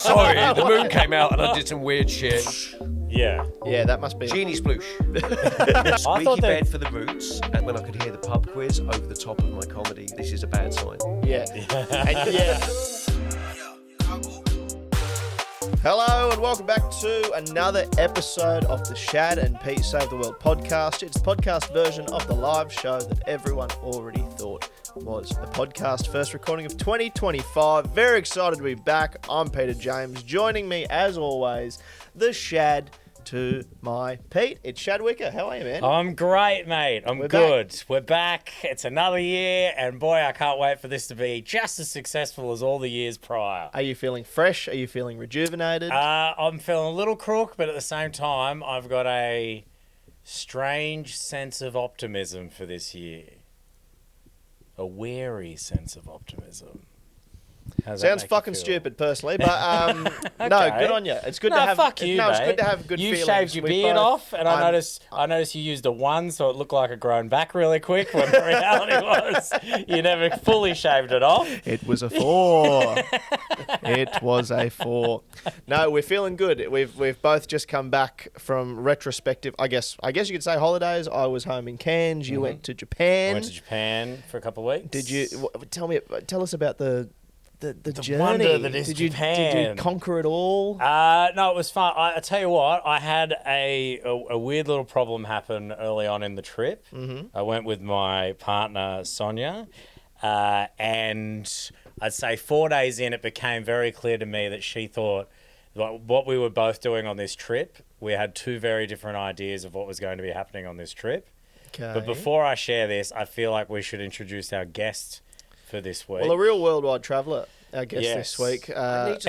Sorry, the moon came out and I did some weird shit. Yeah. Yeah, that must be. Genie sploosh. I Squeaky thought bed for the roots, and when I could hear the pub quiz over the top of my comedy, this is a bad sign. Yeah. And yeah. Hello and welcome back to another episode of the Shad and Pete Save the World podcast. It's the podcast version of the live show that everyone already thought was a podcast. First recording of 2025. Very excited to be back. I'm Peter James. Joining me, as always, the Shad to my Pete. It's Shad Wicker. How are you, man? I'm great, mate. We're good. Back. We're back. It's another year, and boy, I can't wait for this to be just as successful as all the years prior. Are you feeling fresh? Are you feeling rejuvenated? I'm feeling a little crook, but at the same time, I've got a strange sense of optimism for this year. A wary sense of optimism. Sounds fucking stupid, personally, but Okay. no, good on you. It's good to have. Fuck you, no, mate. it's good to have good you feelings. Shaved your beard off, and I noticed you used a 1, so it looked like it grown back really quick. When the reality was, you never fully shaved it off. It was a 4. It was a 4. No, we're feeling good. We've both just come back from retrospective. I guess you could say holidays. I was home in Cairns. You went to Japan. I went to Japan for a couple of weeks. Did you? Tell us about the journey. Wonder that is Japan. Did you conquer it all? No, it was fun. I tell you what, I had a weird little problem happen early on in the trip. Mm-hmm. I went with my partner, Sonia, and I'd say 4 days in, it became very clear to me that she thought what we were both doing on this trip, we had two very different ideas of what was going to be happening on this trip. Okay. But before I share this, I feel like we should introduce our guest for this week. Well, a real worldwide traveller, our guest this week. Our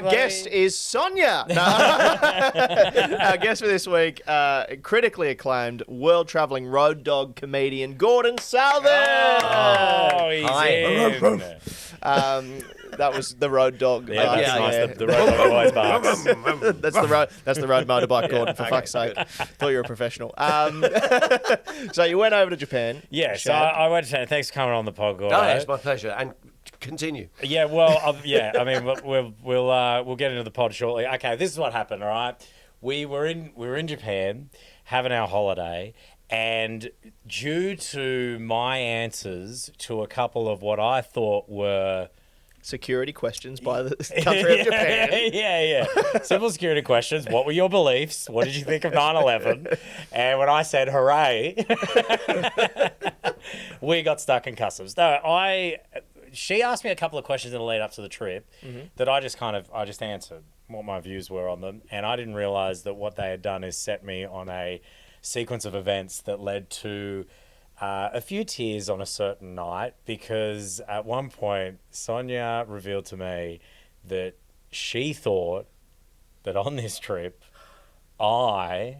guest is Sonia. No. Our guest for this week, critically acclaimed world travelling road dog comedian Gordon Southern. Oh, he's in. That was the road dog. The road dog always barks. That's the road motorbike, Gordon. For fuck's sake, thought you were a professional. So you went over to Japan. Yeah, so I went to Japan. Thanks for coming on the pod, Gordon. No, it's my pleasure. And continue. Yeah, well, I mean, we'll get into the pod shortly. Okay, this is what happened. All right, we were in Japan having our holiday. And due to my answers to a couple of what I thought were security questions by the country of Japan. Yeah. Simple security questions. What were your beliefs? What did you think of 9/11? And when I said hooray, we got stuck in customs. No, she asked me a couple of questions in the lead up to the trip that I just answered what my views were on them. And I didn't realize that what they had done is set me on a sequence of events that led to a few tears on a certain night, because at one point Sonia revealed to me that she thought that on this trip I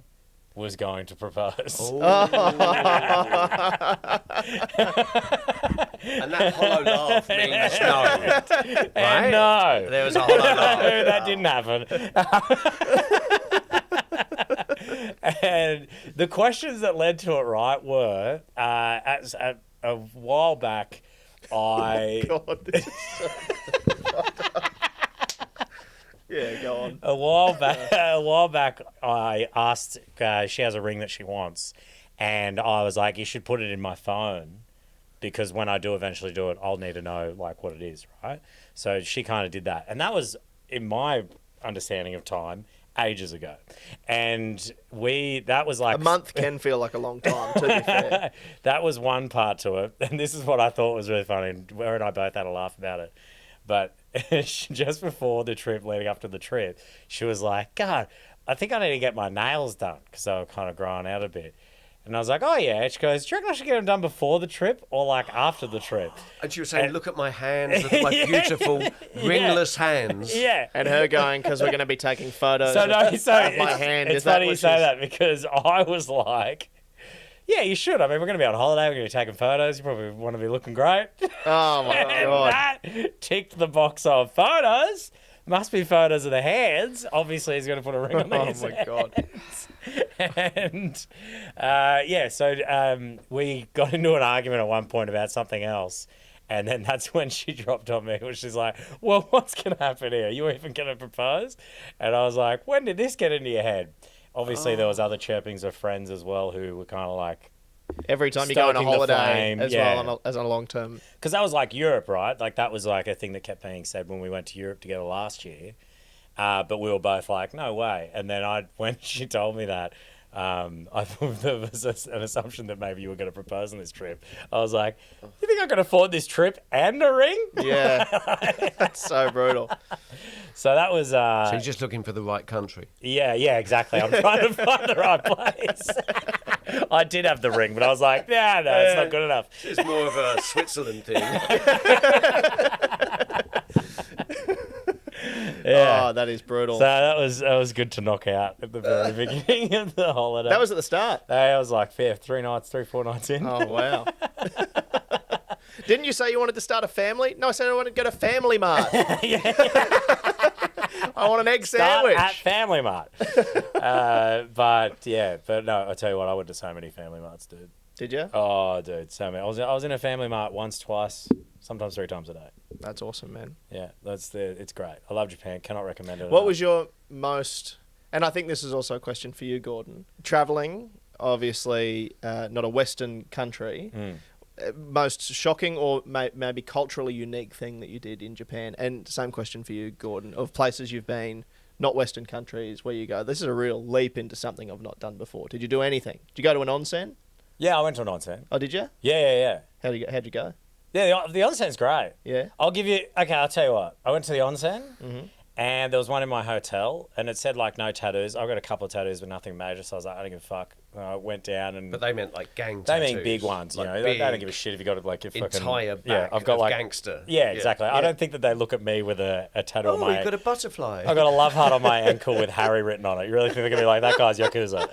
was going to propose. And that hollow laugh means no. Right? And no. There was a hollow laugh. No, that didn't happen. And the questions that led to it, right, were a while back, God, this is so Yeah, go on. A while back, I asked. She has a ring that she wants, and I was like, "You should put it in my phone, because when I do eventually do it, I'll need to know like what it is, right?" So she kind of did that, and that was, in my understanding of time, ages ago. And that was like a month can feel like a long time, to be fair. That was one part to it, and this is what I thought was really funny, and her and I both had a laugh about it. But just before the trip, leading up to the trip, she was like, "God, I think I need to get my nails done," because they were kind of growing out a bit. And I was like, "Oh yeah." She goes, "Do you reckon I should get them done before the trip or like after the trip?" And she was saying, "Look at my hands, look at my beautiful ringless hands." Yeah. And her going, "Because we're going to be taking photos of my hand." It's funny you say that, because I was like, "Yeah, you should. I mean, we're going to be on holiday. We're going to be taking photos. You probably want to be looking great." Oh my God. That ticked the box of photos. Must be photos of the hands. Obviously, he's going to put a ring on these. Oh my God. And so we got into an argument at one point about something else, And then that's when she dropped on me, which is like, well, what's going to happen here? You even going to propose? And I was like, when did this get into your head? Obviously, there was other chirpings of friends as well who were kind of like... Every time you go on a stoking the holiday flame, as well as on a long term. Because that was like Europe, right? Like that was like a thing that kept being said when we went to Europe together last year. But we were both like, no way. And then when she told me that, I thought there was an assumption that maybe you were going to propose on this trip. I was like, you think I can afford this trip and a ring? Yeah, that's so brutal. So that was... So you're just looking for the right country. Yeah, exactly. I'm trying to find the right place. I did have the ring, but I was like, no, it's not good enough. It's more of a Switzerland thing. Yeah. Oh, that is brutal. So that was good to knock out at the very beginning of the holiday. That was at the start. I was like, 4 nights in. Oh, wow. Didn't you say you wanted to start a family? No, I said I wanted to go to Family Mart. I want an egg sandwich. At Family Mart. But no, I tell you what, I went to so many Family Marts, dude. Did you? Oh, dude, so many. I was in a Family Mart once, twice, sometimes 3 times a day. That's awesome, man. Yeah, it's great. I love Japan. Cannot recommend it. What was your most, and I think this is also a question for you, Gordon, traveling, obviously not a Western country, most shocking or maybe culturally unique thing that you did in Japan? And same question for you, Gordon, of places you've been, not Western countries, where you go, this is a real leap into something I've not done before. Did you do anything? Did you go to an onsen? Yeah, I went to an onsen. Oh, did you? Yeah. How'd you go? Yeah, the onsen's great. Yeah. I'll tell you what. I went to the onsen, and there was one in my hotel, and it said, like, no tattoos. I've got a couple of tattoos, but nothing major, so I was like, I don't give a fuck. I went down and... But they meant, like, gang They tattoos. mean big ones, like you know. big, they don't give a shit if you got, like, your fucking... entire back I've got, of like, gangster. Yeah, exactly. Yeah. I don't think that they look at me with a tattoo on my... Oh, you've got a butterfly. I've got a love heart on my ankle with Harry written on it. You really think they're going to be like, that guy's Yakuza?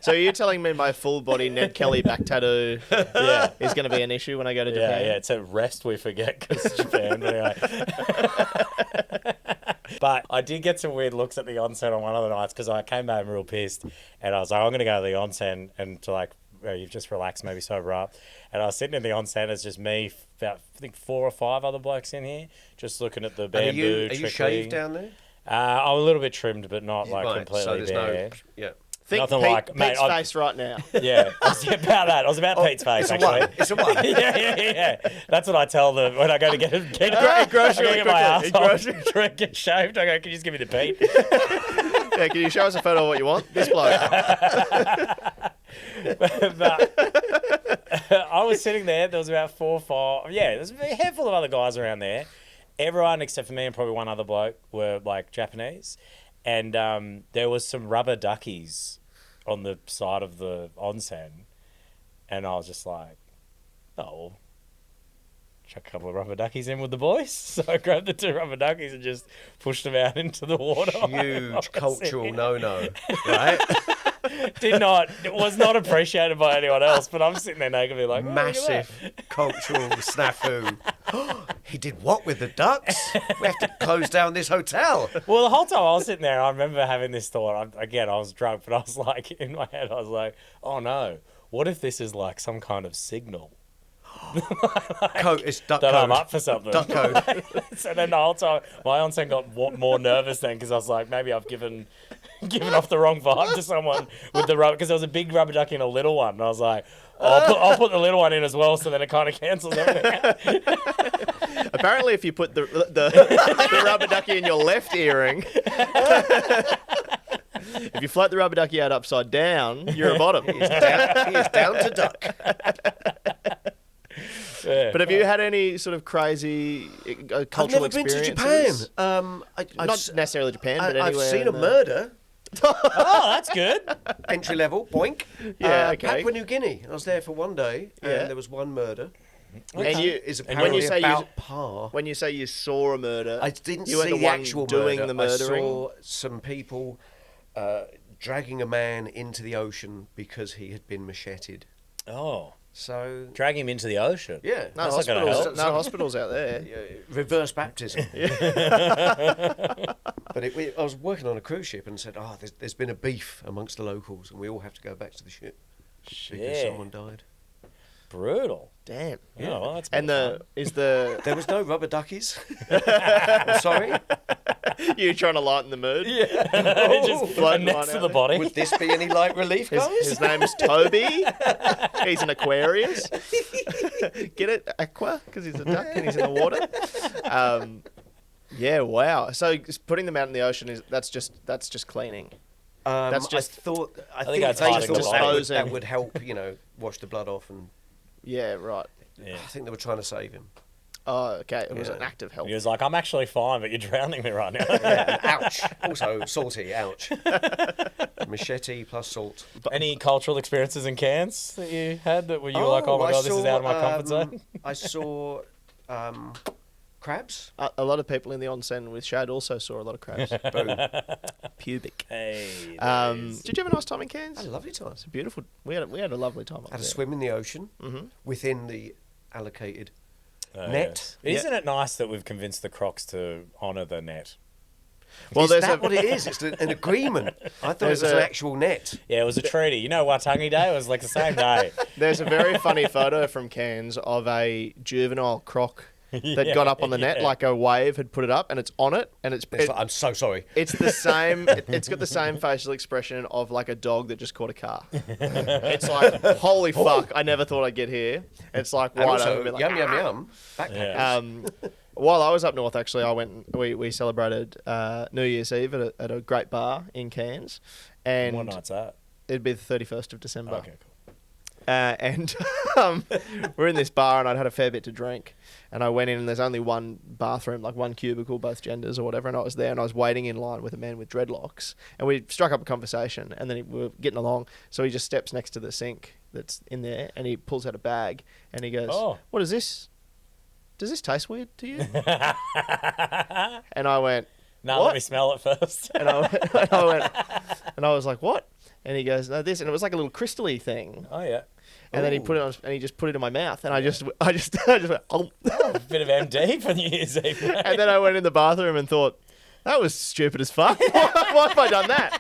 So you're telling me my full body Ned Kelly back tattoo is going to be an issue when I go to Japan? Yeah, it's a rest we forget because it's Japan. But anyway. But I did get some weird looks at the onsen on one of the nights because I came home real pissed and I was like, I'm going to go to the onsen and to like, you've just relaxed, maybe sober up. And I was sitting in the onsen, it's just me, about I think 4 or 5 other blokes in here, just looking at the bamboo. Are you shaved down there? I'm a little bit trimmed, but not like completely bare. Yeah. Think Nothing Pete, like- mate, Pete's I've- face right now. Yeah, I was about that. I was about Pete's face, actually. It's a one. Yeah. That's what I tell them when I go to get my grocery. ass get shaved. I go, can you just give me the Pete? Yeah, can you show us a photo of what you want? This bloke. But I was sitting there. There was about 4 or 5. Yeah, there's a handful of other guys around there. Everyone except for me and probably one other bloke were like Japanese. And there was some rubber duckies on the side of the onsen. And I was just like, oh, well, chuck a couple of rubber duckies in with the boys. So I grabbed the 2 rubber duckies and just pushed them out into the water. Huge cultural no-no, right? Was not appreciated by anyone else, but I'm sitting there nakedly like, oh, Massive cultural snafu. He did what with the ducks? We have to close down this hotel. Well, the whole time I was sitting there, I remember having this thought. I was drunk, but I was like, in my head, I was like, oh no, what if this is like some kind of signal? It's duck That code. I'm up for something. Duck code. So then the whole time, my onsen got more nervous then because I was like, maybe I've given off the wrong vibe to someone with the rubber, because there was a big rubber ducky and a little one, and I was like, I'll put the little one in as well, so then it kind of cancels everything out. Apparently, if you put the rubber ducky in your left earring, if you float the rubber ducky out upside down, you're a bottom. He is down to duck. Yeah. But have you had any sort of crazy cultural I've never been to experiences? Japan. Not necessarily Japan, but anywhere. I've seen a in the- murder. Oh, that's good. Entry level, boink. Yeah, okay. Papua New Guinea. I was there for one day, and Yeah. there was one murder. And you, Is and when apparently you say about par. when you say you saw a murder, I didn't you were see the the one actual doing murder. the murdering. I saw some people dragging a man into the ocean because he had been macheted. Oh, So drag him into the ocean. yeah, no That's not gonna hospitals, help. no hospitals out there. reverse baptism. But I was working on a cruise ship and said, there's been a beef amongst the locals, and we all have to go back to the ship because Shit. someone died. Brutal. Damn. Yeah, well, that's a And bit of fun. There was no rubber duckies. I'm sorry. You trying to lighten the mood? Just Floating next one to out the there. body. Would this be any light relief, guys? His name's Toby. He's an Aquarius. Get it? Aqua? Because he's a duck and he's in the water. Yeah, wow. So putting them out in the ocean that's just cleaning. That's just I think think that's they hiding thought the that body. that would help, wash the blood off, and yeah, right. Yeah. I think they were trying to save him. Oh, okay. It was Yeah. an act of help. He was like, I'm actually fine, but you're drowning me right now. Yeah, ouch. Also salty, ouch. Machete plus salt. Any cultural experiences in Cairns that you had that were you were like, oh my God, this is out of my comfort zone? I saw crabs. A lot of people in the onsen with Shad also saw a lot of crabs. Boom. Pubic. Hey, Did you have a nice time in Cairns? I had a lovely time. It's beautiful. We had a lovely time up Had a there. swim in the ocean within the allocated net. Yes. Isn't it nice that we've convinced the Crocs to honour the net? Well, Is there's that what it is? It's an agreement. I thought it was an actual net. Yeah, it was a treaty. You know, Waitangi Day? It was like the same day. There's a very funny photo from Cairns of a juvenile croc that got up on the net, like a wave had put it up, and it's on it, and It's like, I'm so sorry. it's the same. It's got the same facial expression of like a dog that just caught a car. It's like, holy fuck! I never thought I'd get here. It's like And wide also, open. Like, yum, yum, yum. Backpackers. While I was up north, actually, we celebrated New Year's Eve at a great bar in Cairns, and What night's that? it'd be the 31st of December. Okay, cool. And we're in this bar, and I'd had a fair bit to drink. And I went in, and there's only one bathroom, like one cubicle, both genders or whatever. And I was there, and I was waiting in line with a man with dreadlocks. And we struck up a conversation, and then we were getting along. So he just steps next to the sink that's in there, and he pulls out a bag, and he goes, Oh. "What is this? Does this taste weird to you?" And I went, No, "What?" let me smell it first. And I was like, "What?" And he goes, "No, this." And it was like a little crystally thing. Oh, yeah. And then he put it on, and he just put it in my mouth, and I just went, oh. A bit of MD for New Year's Eve. mate. And then I went in the bathroom and thought, that was stupid as fuck. Why have I done that?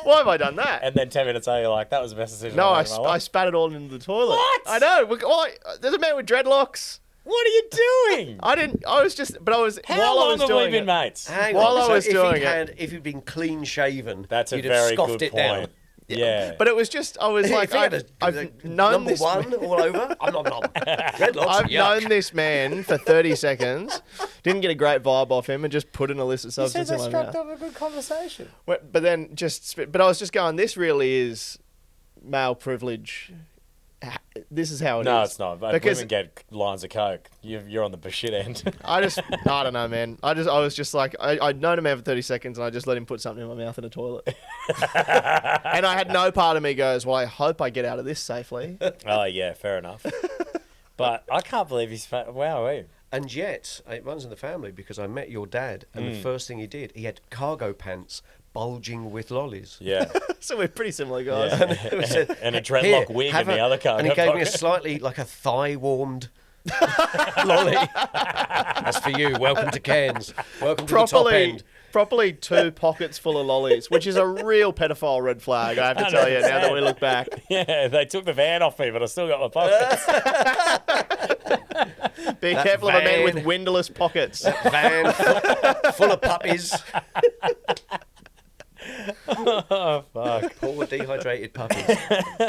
Why have I done that? And then 10 minutes later, you're like, that was the best decision No, I've made in my I life. spat it all into the toilet. What? I know. There's a man with dreadlocks. What are you doing? I was How while I long was have we doing been it. mates? Hang While on. I So was doing if he'd been clean shaven, That's a you'd very have scoffed good it down. point. Yeah. But it was just, I was like, If he had I've known number this one all over. I'm not. Dreadlocks. I've yuck. known this man for 30 seconds, didn't get a great vibe off him, and just put an illicit you said substance they in my struck mouth. up a good conversation. But then but I was just going, this really is male privilege. This is how it is. No, it's not. But Because women get lines of coke. You're on the shit end. I don't know, man. I was just like, I'd known him for 30 seconds, and I just let him put something in my mouth in a toilet. And I had no part of me goes, well, I hope I get out of this safely. Oh, yeah, fair enough. But I can't believe he's... Wow, And yet, it runs in the family because I met your dad, and the first thing he had cargo pants bulging with lollies. yeah. So we're pretty similar guys. Yeah. And a dreadlock Here, wig in have the other car. And he gave me a slightly, like a thigh-warmed lolly. That's for you. Welcome to Cairns. Welcome to the top end. Properly 2 pockets full of lollies, which is a real pedophile red flag, I have to tell you, now that we look back. Yeah, they took the van off me, but I still got my pockets. Be That careful of a man van- with windowless pockets. Van full of puppies. Oh, fuck. Poor dehydrated puppies.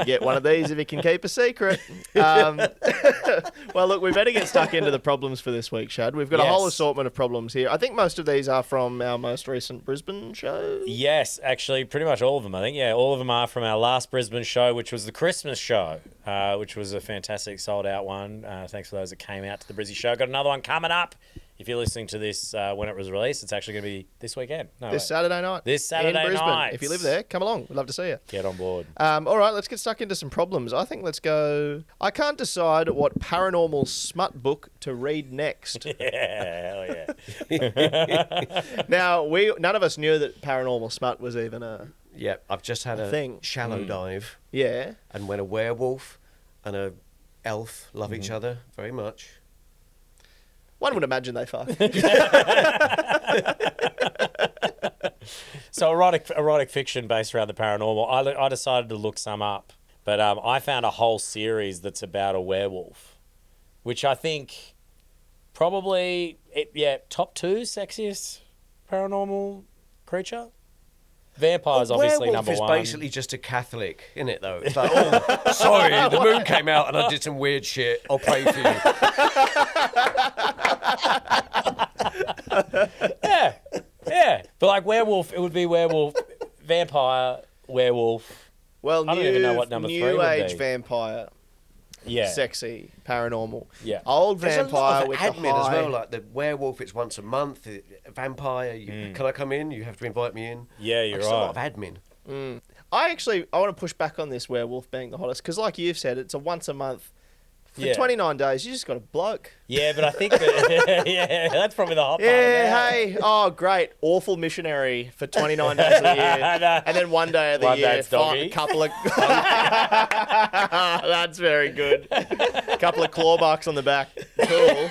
Get one of these if you can keep a secret. Well, look, we better get stuck into the problems for this week, Shad. We've got a whole Yes. assortment of problems here. I think most of these are from our most recent Brisbane show. Yes, actually, pretty much all of them, I think. Yeah, all of them are from our last Brisbane show, which was the Christmas show, which was a fantastic sold-out one. Thanks for those that came out to the Brizzy show. Got another one coming up. If you're listening to this when it was released, it's actually going to be this weekend. No, This wait. Saturday night. This Saturday in Brisbane. night. If you live there, come along. We'd love to see you. Get on board. All right, let's get stuck into some problems. I think let's go. I can't decide what paranormal smut book to read next. Yeah, hell yeah. Now, none of us knew that paranormal smut was even a Yep, I've just had a thing. shallow dive, yeah. and when a werewolf and a elf love each other very much. One would imagine they fuck. So erotic fiction based around the paranormal. I decided to look some up. But I found a whole series that's about a werewolf, which I think probably, top 2 sexiest paranormal creature. Vampire's obviously werewolf number is 1. basically just a Catholic, isn't it, though? It's like, oh, sorry, the moon came out and I did some weird shit. I'll pray for you. Yeah. But like werewolf, it would be werewolf, vampire, werewolf. Well, I don't even know what number 3 new would age be. vampire, Yeah. sexy, paranormal. Yeah. Old There's a vampire lot of with admin the high... as well, like the werewolf, it's once a month. Vampire, can I come in? You have to invite me in. Yeah, you're It's right. a lot of admin. I want to push back on this werewolf being the hottest, because like you've said, it's a once a month. For Yeah. 29 days, you just got a bloke. Yeah, but I think that, that's probably the hot part. Yeah, about it. hey, oh great, awful missionary for 29 days of the year, No. and then one day of the One day year, it's doggy. a couple of. That's very good. A couple of claw marks on the back. Cool.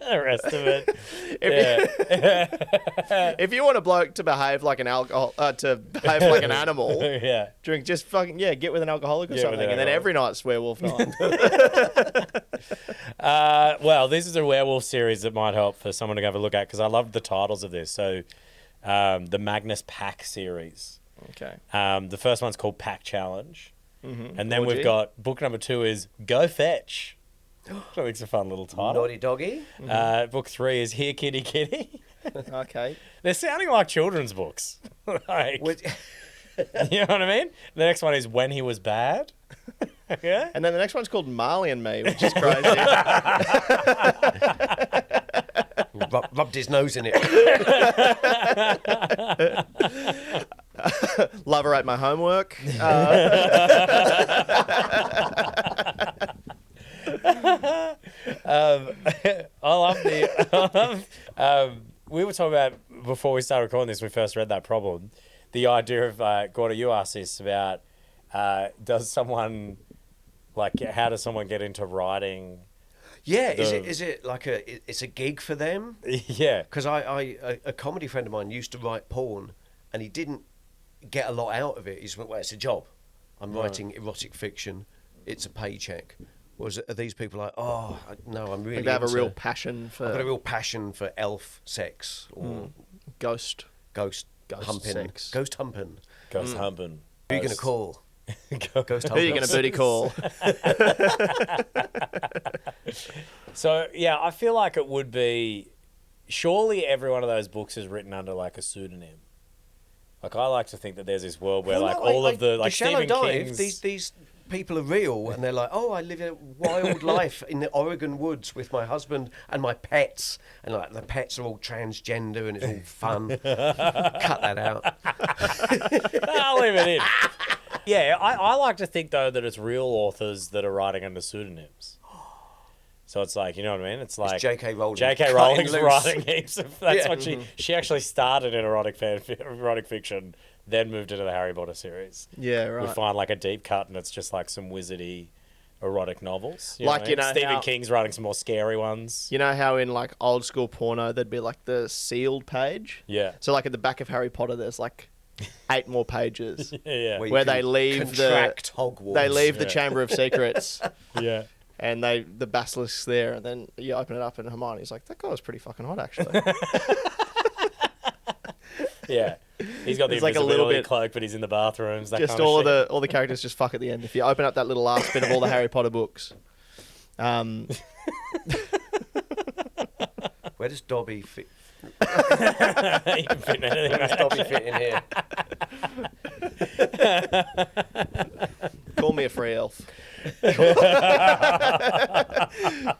The rest of it. If you want a bloke to behave like an animal, Yeah. drink just fucking get with an alcoholic or Get with something, an and then alcoholic. every night's werewolf night. Well, this is a werewolf series that might help for someone to have a look at because I loved the titles of this. So, the Magnus Pack series. Okay. The first one's called Pack Challenge. Mm-hmm. And then Orgy. we've got book number 2 is Go Fetch. Which I think's a fun little title. Naughty doggy. Book 3 is Here Kitty Kitty. Okay. They're sounding like children's books. Like, With- you know what I mean? The next one is When He Was Bad. Yeah. And then the next one's called Marley and Me, which is crazy. rubbed his nose in it. Lover ate my homework. I love we were talking about, before we started recording this, we first read that problem, the idea of, Gordo, you asked this about, does someone, like, how does someone get into writing? Yeah, The- is it like it's a gig for them? Yeah. Because a comedy friend of mine used to write porn, and he didn't get a lot out of it. He just went, well, it's a job. I'm writing erotic fiction. It's a paycheck. Whereas are these people like, no, I'm really They have a into- real passion I've got a for real passion for elf sex or ghost. ghost humping. sex. Ghost humping. Ghost humping. Who are you going to call? Ghost Who are you humping. going to booty call? So, yeah, I feel like it would be... Surely every one of those books is written under, like, a pseudonym. Like, I like to think that there's this world where, Well, like, no, all of the... Like, shallow Stephen dive, King's... these people are real, and they're like, oh, I live a wild life in the Oregon woods with my husband and my pets, and like the pets are all transgender and it's all fun. Cut that out. I'll leave it in. Yeah, I like to think, though, that it's real authors that are writing under pseudonyms. So it's like, you know what I mean? It's like J.K. Rowling. J.K. cutting Rowling's loose. writing heaps of... That's Yeah. what she actually started in erotic fiction, then moved into the Harry Potter series. Yeah, We right. find like a deep cut and it's just like some wizardy erotic novels. Like, what you I mean? know Stephen how- King's writing some more scary ones. You know how in like old school porno there'd be like the sealed page? Yeah. So like at the back of Harry Potter there's like 8 more pages. Yeah. you Where can they leave contract Hogwarts. They leave the Yeah. Chamber of Secrets Yeah. and the basilisk's there, and then you open it up and Hermione's like, that guy was pretty fucking hot actually. Yeah. He's got the It's like a little invisibility bit- cloak, but he's in the bathrooms. That Just kind all of of the characters just fuck at the end. If you open up that little last bit of all the Harry Potter books. Where does Dobby fit? shit. You can fit in anything, Where does mate. Dobby fit in here? Call me a free elf.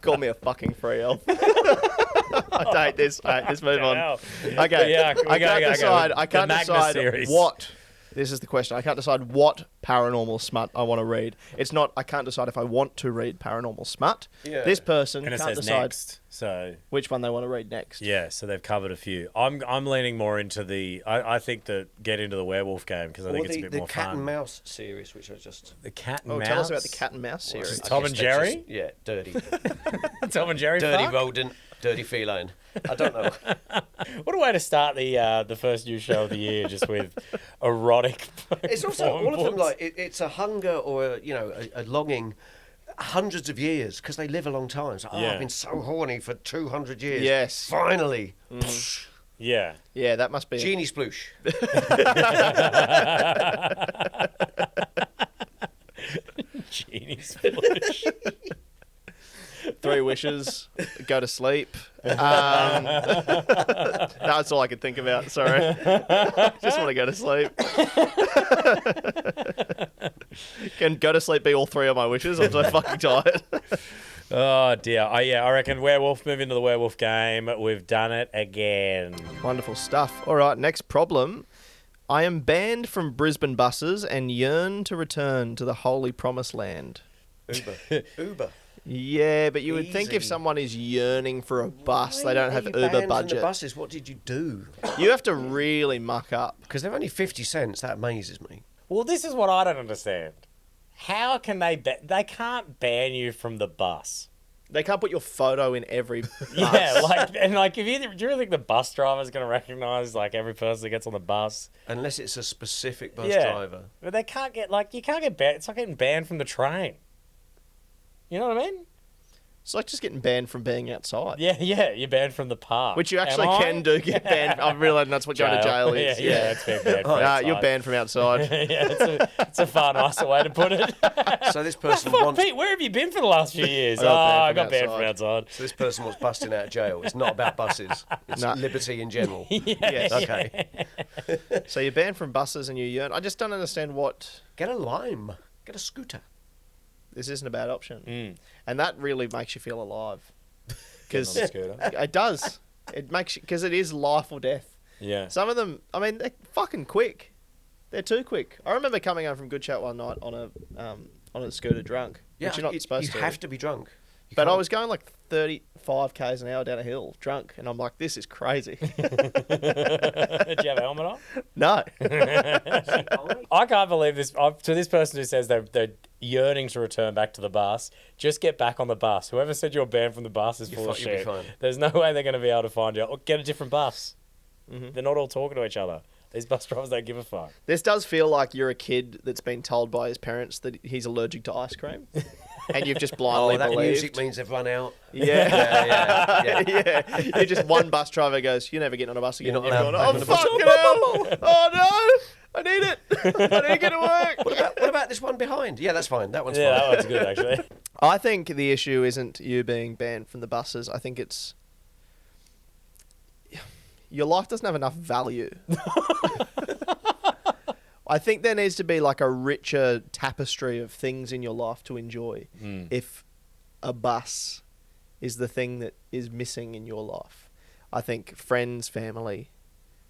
Call me a fucking free elf. I hate this. Move on. Hell. Okay. Yeah, we I gotta can't go. decide. I The can't Magnus decide series. what. This is the question. I can't decide what paranormal smut I want to read. It's not. I can't decide if I want to read paranormal smut. Yeah. This person And it can't says decide next. So which one they want to read next. yeah, so they've covered a few. I'm leaning more into the. I think that get into the werewolf game because I think it's a bit the more cat fun. and mouse series, which I just The cat and Oh, mouse. tell us about the cat and mouse series. Tom I and guess that's Jerry? just- yeah, dirty, Tom and Jerry. dirty fuck? rodent, dirty feline. I don't know. What a way to start the first new show of the year, just with erotic. It's also porn all of them books. like it's a hunger or a longing, hundreds of years because they live a long time. So, Yeah. I've been so horny for 200 years. Yes. Finally, Yeah. Yeah, that must be it. genie sploosh. Genie sploosh. 3 wishes, go to sleep. That's all I could think about. Sorry. Just want to go to sleep. Can go to sleep be all 3 of my wishes? I'm so fucking tired. Oh dear. I reckon werewolf. Move into the werewolf game. We've done it again. Wonderful stuff. All right, next problem. I am banned from Brisbane buses and yearn to return to the holy promised land. Uber. Yeah, but you would think if Easy. someone is yearning for a bus, Why they don't are have you Uber banned from budget. the buses. What did you do? You have to really muck up. Because they're only 50 cents. That amazes me. Well, this is what I don't understand. How can they? They can't ban you from the bus. They can't put your photo in every bus. Yeah, if you do you really think the bus driver's going to recognise like every person that gets on the bus? Unless it's a specific bus Yeah. driver. But they can't get you can't get banned. It's like getting banned from the train. You know what I mean? It's like just getting banned from being outside. Yeah, you're banned from the park. Which you actually Am I? can do get banned. I'm realising that's what going to jail is. Yeah, it's being banned from outside. You're banned from outside. Yeah, it's a far nicer way to put it. So this person Fuck, wants. Pete, where have you been for the last few years? I got banned I got from banned from outside. So this person wants busting out of jail. It's not about buses. It's No. liberty in general. Yes. Okay. So you're banned from buses and you yearn. I just don't understand what... Get a lime. Get a scooter. This isn't a bad option. Mm. And that really makes you feel alive. Because Getting on the scooter. it does. It makes you... Because it is life or death. Yeah. Some of them, I mean, they're fucking quick. They're too quick. I remember coming home from Good Chat one night on a scooter drunk, which you're not supposed to. You have to be drunk. You But I can't- was going like 35 k's an hour down a hill, drunk, and I'm like, this is crazy. Did you have a helmet on? No. I can't believe this. To this person who says they're yearning to return back to the bus, just get back on the bus. Whoever said you're banned from the bus is full of You'll be shit. fine. There's no way they're going to be able to find you. Or get a different bus. They're not all talking to each other. These bus drivers don't give a fuck. This does feel like you're a kid that's been told by his parents that he's allergic to ice cream. And you've just blindly Oh, that believed. music means they've run out. Yeah. Yeah. Yeah. You just one bus driver goes, you're never getting on a bus again. You're not You're allowed going, back oh, on the bus. fucking hell. Oh, no. I need it. I need to get to work. What about this one behind? Yeah, that's fine. That one's Yeah, fine. that one's good actually. I think the issue isn't you being banned from the buses. I think it's your life doesn't have enough value. I think there needs to be like a richer tapestry of things in your life to enjoy. If a bus is the thing that is missing in your life, I think friends, family,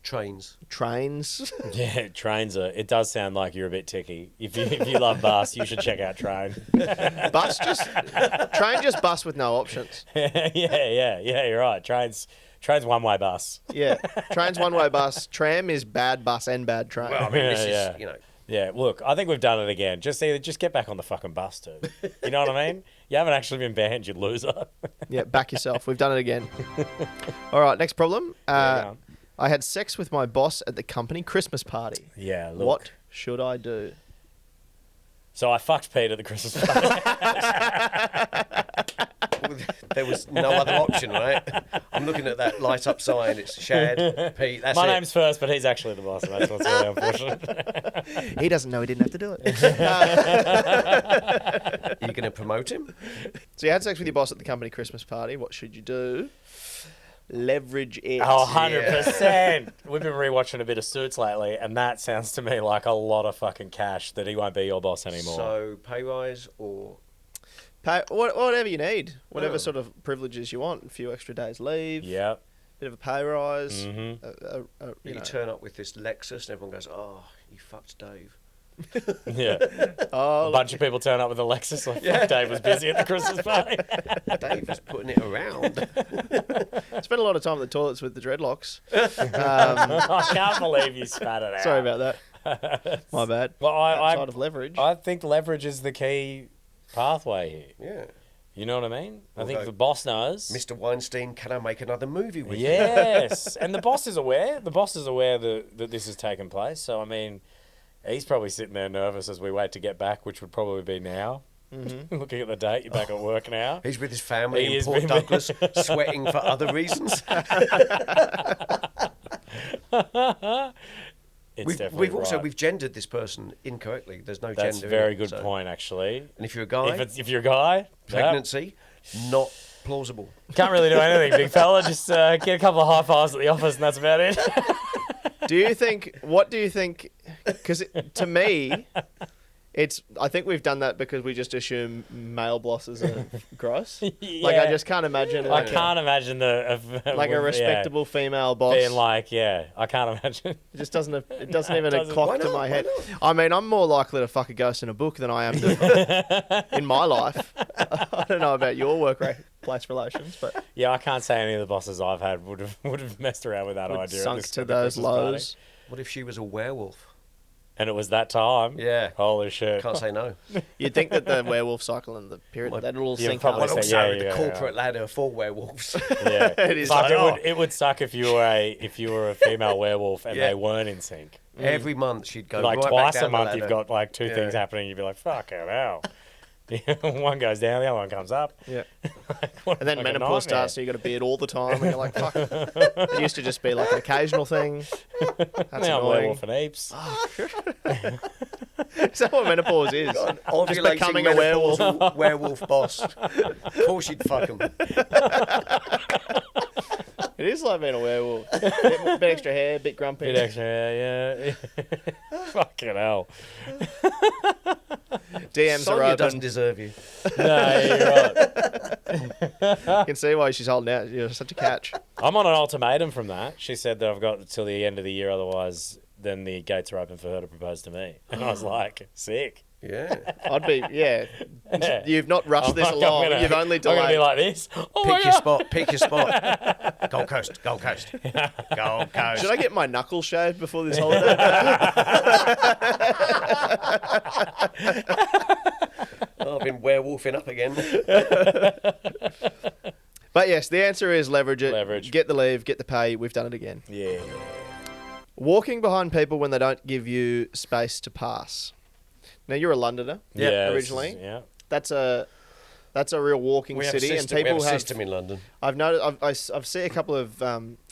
Trains. trains. Yeah, trains are. It does sound like you're a bit ticky. If you love bus, you should check out train. Train just bus with no options. yeah. You're right. Trains one way bus. Yeah, train's one way bus. Tram is bad bus and bad train. Well, I mean, this Yeah. is, you know. Yeah, look, I think we've done it again. Just get back on the fucking bus, dude. You know what I mean? You haven't actually been banned, you loser. Yeah, back yourself. We've done it again. All right, next problem. go on. I had sex with my boss at the company Christmas party. Yeah, look. What should I do? So I fucked Pete at the Christmas party. There was no other option, right? I'm looking at that light up sign. It's Shad, Pete. That's My it. name's first, but he's actually the boss, and that's what's really unfortunate. He doesn't know he didn't have to do it. Are you going to promote him? So you had sex with your boss at the company Christmas party. What should you do? Leverage it. Oh, 100%. We've been rewatching a bit of Suits lately, and that sounds to me like a lot of fucking cash that he won't be your boss anymore. So pay rise or Pay, whatever you need. Whatever Oh. sort of privileges you want. A few extra days leave. Yeah. Bit of a pay rise. Mhm. You you know. turn up with this Lexus and everyone goes, "Oh, you fucked Dave." Yeah. Oh, A bunch of people turn up with a Lexus like, fuck, Dave was busy at the Christmas party. Dave was putting it around. spent a lot of time in the toilets with the dreadlocks. I can't believe you spat it out. Sorry about that. My bad. Well, Outside of leverage. I think leverage is the key pathway here. Yeah. You know what I mean? I think go, the boss knows. Mr. Weinstein, can I make another movie with you? Yes, and the boss is aware. The boss is aware that this has taken place. So I mean, he's probably sitting there nervous as we wait to get back, which would probably be now. Mm-hmm. Looking at the date, you're back at work now. He's with his family He in is Port with- Douglas, sweating for other reasons. It's definitely right. We've gendered this person incorrectly. There's no That's gender. a very in it, good so- point, actually. And if you're a guy, If you're a guy, pregnancy, not plausible. can't really do anything, big fella. Just get a couple of high fives at the office, and that's about it. What do you think? Because to me, I think we've done that because we just assume male bosses are gross. Like, I just can't imagine. I can't imagine a respectable female boss being like, I can't imagine. It just doesn't. It doesn't even doesn't. clock Why to not? my Why head. not? I mean, I'm more likely to fuck a ghost in a book than I am to in my life. I don't know about your workplace relations, but Yeah, I can't say any of the bosses I've had would have messed around with that idea. at sunk this- to at the those Christmas party. lows. What if she was a werewolf? And it was that time. Yeah. Holy shit. Can't say no. You'd think that the werewolf cycle and the period Well, that'll all yeah, sync probably up. so. Also, Yeah, the yeah, corporate ladder for werewolves. Yeah. It is Fuck, like, it would suck if you were a female werewolf and Yeah. they weren't in sync. Every month she'd go Like right twice back a down the month, you've ladder. got like two Yeah. things happening. You'd be like, "Fuck it, hell." One goes down, the other one comes up. Yeah. What And then a fucking menopause nightmare. starts, and you got a beard all the time, and you're like, "Fuck." It used to just be like an occasional thing. That's Now I'm annoying. werewolf and heaps. Is that what menopause is? Ovulating becoming a werewolf. menopausal werewolf boss. Of course you'd fuck him. It is like being a werewolf. Bit extra hair, bit grumpy. Bit extra, yeah. Fucking hell. DMs are Sonia open. doesn't deserve you. No, you're right. You can see why she's holding out. You're such a catch. I'm on an ultimatum from that. She said that I've got till the end of the year, otherwise, then the gates are open for her to propose to me. And I was like, sick. Yeah. I'd be, yeah. You've not rushed this I'm along. gonna- You've only I'm going to be delayed. like this. Oh my Pick your God. spot. Pick your spot. Gold Coast. Gold Coast. Gold Coast. Should I get my knuckles shaved before this holiday? Oh, I've been werewolfing up again. But yes, the answer is leverage it. Leverage. Get the leave, get the pay. We've done it again. Yeah. Walking behind people when they don't give you space to pass. Now, you're a Londoner originally. Yeah. That's a real walking We have a city, system, and people we have a have. system in London. I've noticed. I've seen a couple of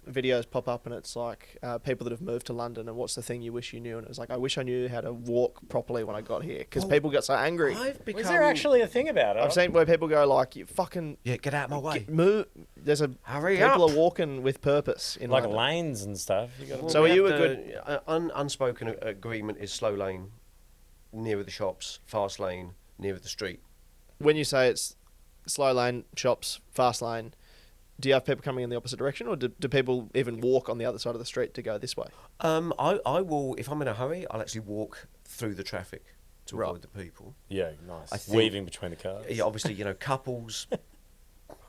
videos pop up, and it's like people that have moved to London, and what's the thing you wish you knew? And it was like, I wish I knew how to walk properly when I got here, because people got so angry. I've become... Was there actually a thing about it? I've seen where people go like, "You fucking Yeah, get out of my way. move." There's a Hurry people up. are walking with purpose in like London. lanes and stuff. You got So we are you have a the, unspoken agreement is slow lane, nearer the shops, fast lane, nearer the street. When you say it's slow lane, shops, fast lane, do you have people coming in the opposite direction, or do people even walk on the other side of the street to go this way? I will, if I'm in a hurry, I'll actually walk through the traffic to Right. avoid the people. Yeah, nice. I think- Weaving between the cars. Yeah, obviously, couples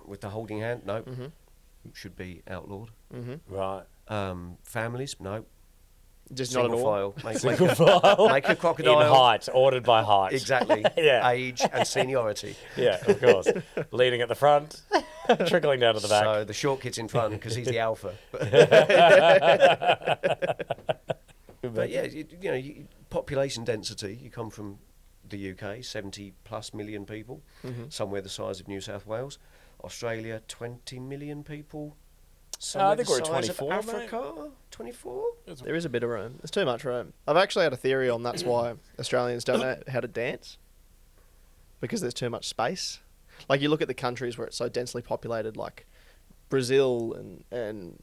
with the holding hand, no, should be outlawed. Right. Families, no. Just not Single at all. file. Single file. Make a In crocodile. height, ordered by height. Exactly. Yeah. Age and seniority. Yeah, of course. Leading at the front, trickling down to the back. So the short kid's in front because he's the alpha. But yeah, population density. You come from the UK, 70 plus million people, somewhere the size of New South Wales. Australia, 20 million people. I think the we're at size of 24, mate. Africa, 24. There is a bit of room. There's too much room. I've actually had a theory on that's why Australians don't know how to dance, because there's too much space. Like, you look at the countries where it's so densely populated, like Brazil and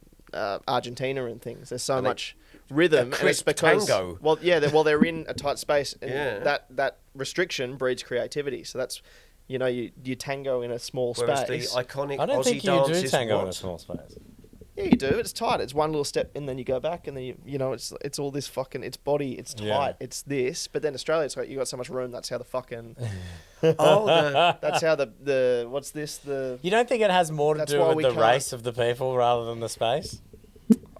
Argentina and things. There's so And they- much rhythm, a and it's crisp because tango. well, yeah, they're in a tight space, and Yeah. that restriction breeds creativity. So that's you tango in a small Whereas space. the iconic I don't Aussie think you dance do is tango in a what? small space. Yeah, you do. It's tight. It's one little step, and then you go back, and then it's all this fucking. It's body. It's tight. Yeah. It's this. But then Australia, it's like you got so much room. That's how the fucking. Oh, That's how the what's this the. You don't think it has more to That's do why with we the can't- race of the people rather than the space?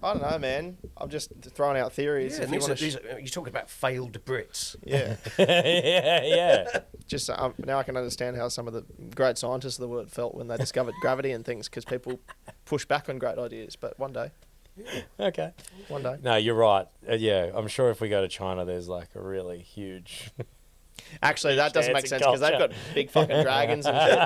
I don't know, man. I'm just throwing out theories. yeah, if you want to. you're talking about failed Brits. Yeah. Yeah. just now I can understand how some of the great scientists of the world felt when they discovered gravity and things, because people push back on great ideas. But one day. Okay. One day. No, you're right. Yeah, I'm sure if we go to China, there's like a really huge. Actually, that doesn't make dancing sense because they've got big fucking dragons and shit.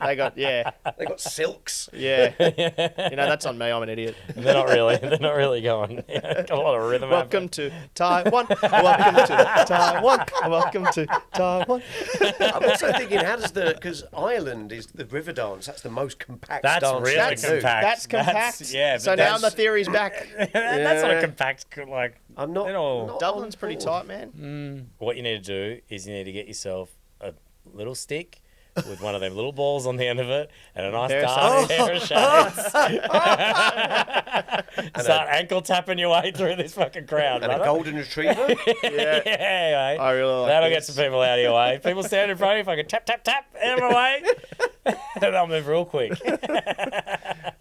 They got They got silks. yeah. That's on me. I'm an idiot. They're not really. They're not really going. Got a lot of rhythm. Welcome to Taiwan. Welcome to Taiwan. Welcome to Taiwan. I'm also thinking, how does because Ireland is the river dance. That's the most compact That's dance. really you can do. compact. That's compact. Yeah. So now the theory's back. That's not a compact. Like I'm not. not Dublin's on pretty board. tight, man. what you need to do is you need to get yourself a little stick with one of them little balls on the end of it and a nice Pair of dark pair of shades. Start ankle tapping your way through this fucking crowd, And a brother. golden retriever. Yeah. Yeah, mate. I really like That'll this. get some people out of your way. People stand in front of you, fucking tap, tap, tap, out of my way. And they'll move real quick.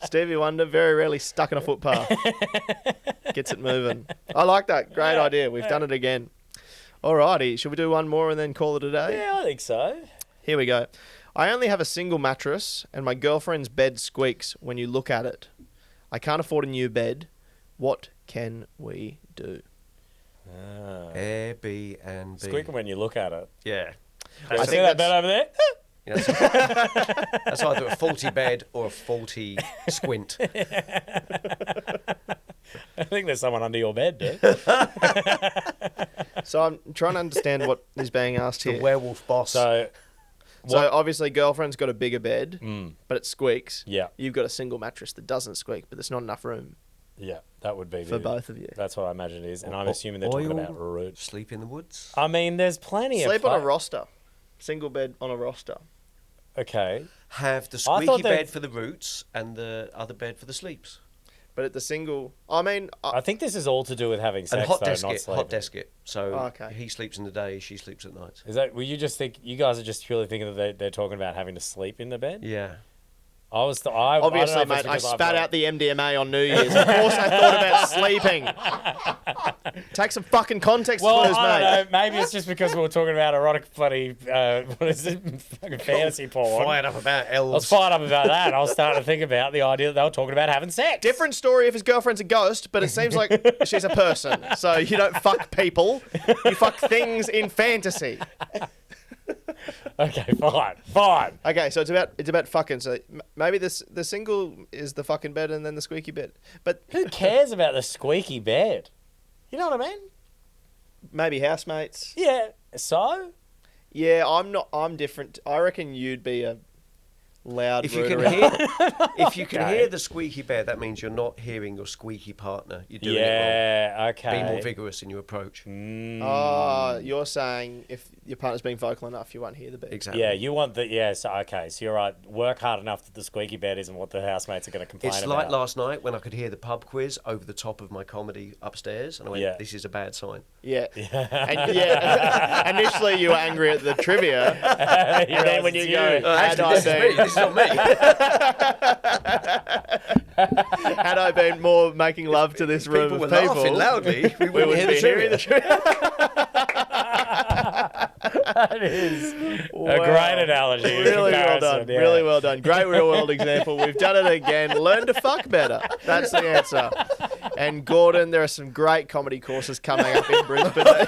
Stevie Wonder, very rarely stuck in a footpath. Gets it moving. I like that. Great idea. We've done it again. Alrighty, should we do one more and then call it a day? Yeah, I think so. Here we go. I only have a single mattress and my girlfriend's bed squeaks when you look at it. I can't afford a new bed. What can we do? Airbnb. Squeaking when you look at it. Yeah. I think see that that's- bed over there. Yeah, that's either a faulty bed or a faulty squint. I think there's someone under your bed, dude. So I'm trying to understand what is being asked The here. werewolf boss. So, So obviously girlfriend's got a bigger bed, but it squeaks. yeah, You've got a single mattress that doesn't squeak, but there's not enough room yeah, that would be for both of you. That's what I imagine it is, and I'm assuming they're talking about root. Sleep in the woods. I mean, there's plenty of Sleep on a roster. Single bed on a roster. Okay, Have the I thought squeaky that- bed for the roots and the other bed for the sleeps. But at the single... I mean... I think this is all to do with having sex, And hot though, desk not it. sleeping. Hot desk it. So Okay. he sleeps in the day, she sleeps at night. Is that? Well, you just think you guys are just purely thinking that they're talking about having to sleep in the bed? Yeah. Obviously, Obviously, mate, I spat out the MDMA on New Year's. Of course I thought about sleeping. Take some fucking context Well, clues, I mate. don't know. Maybe it's just because we were talking about erotic bloody, what is it, fucking fantasy porn. Fired up about I was elves. fired up about that. And I was starting to think about the idea that they were talking about having sex. Different story if his girlfriend's a ghost, but it seems like she's a person. So you don't fuck people. You fuck things in fantasy. Okay, fine. Okay, so it's about fucking. So maybe the single is the fucking bed and then the squeaky bed. But Who cares about the squeaky bed? You know what I mean? maybe housemates. Yeah. So? Yeah, I'm different. I reckon you'd be a loud. If you can rooter. hear the squeaky bed, that means you're not hearing your squeaky partner. You're doing it Yeah, wrong. okay. Be more vigorous in your approach. Oh, you're saying if your partner's being vocal enough, you won't hear the beat. Exactly. Yeah, you want the... Yeah, so, okay. So you're right. Work hard enough that the squeaky bed isn't what the housemates are going to complain It's about. like last night when I could hear the pub quiz over the top of my comedy upstairs, and I went, Yeah. "This is a bad sign." Yeah. And yeah. Initially, you were angry at the trivia, and then when you go, had I been, This is on me. had I been more making love to this room People were of people, laughing loudly. We we wouldn't wouldn't be hear hearing the the trivia. trivia. That is a Wow. great analogy. in Really well comparison, done. yeah. Really well done. Great real world example. We've done it again. Learn to fuck better. That's the answer. And Gordon, there are some great comedy courses coming up in Brisbane. Shout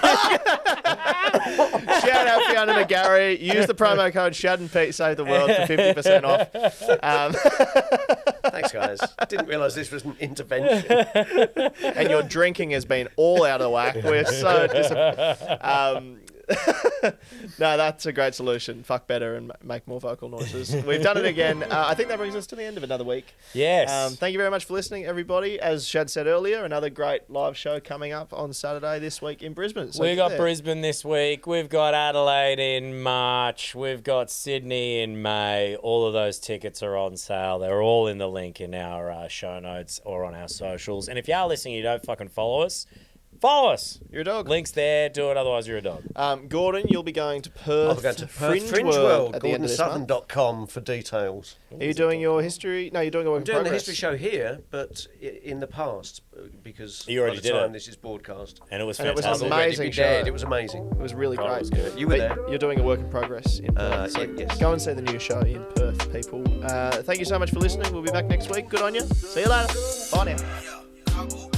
out Fiona and Gary. Use the promo code Shad and Pete Save the World for 50% off. Thanks, guys. Didn't realise this was an intervention. And your drinking has been all out of whack. We're so disappointed. No, that's a great solution. Fuck better and make more vocal noises. We've done it again. I think that brings us to the end of another week. Yes. Thank you very much for listening, everybody. As Shad said earlier, another great live show coming up on Saturday this week in Brisbane. So we get got there. Brisbane this week. We've got Adelaide in March. We've got Sydney in May. All of those tickets are on sale. They're all in the link in our show notes or on our socials. And if you are listening and you don't fucking follow us, follow us. You're a dog. Link's there. Do it. Otherwise, you're a dog. Gordon, you'll be going to Perth. I'll go to Perth Fringe World, at the end of this month. GordonSouthern.com for details. Are you doing your history? No, you're doing a work I'm in doing the progress. history show here, but in the past, because You already by the did time it. this is broadcast, And it was And it was fantastic. amazing. I've already been show. dead. It was amazing. It was really God, it great. was good. You were But there. You're doing a work in progress in Perth. So yes. go and see the new show in Perth, people. Thank you so much for listening. We'll be back next week. Good on you. See you later. Bye now.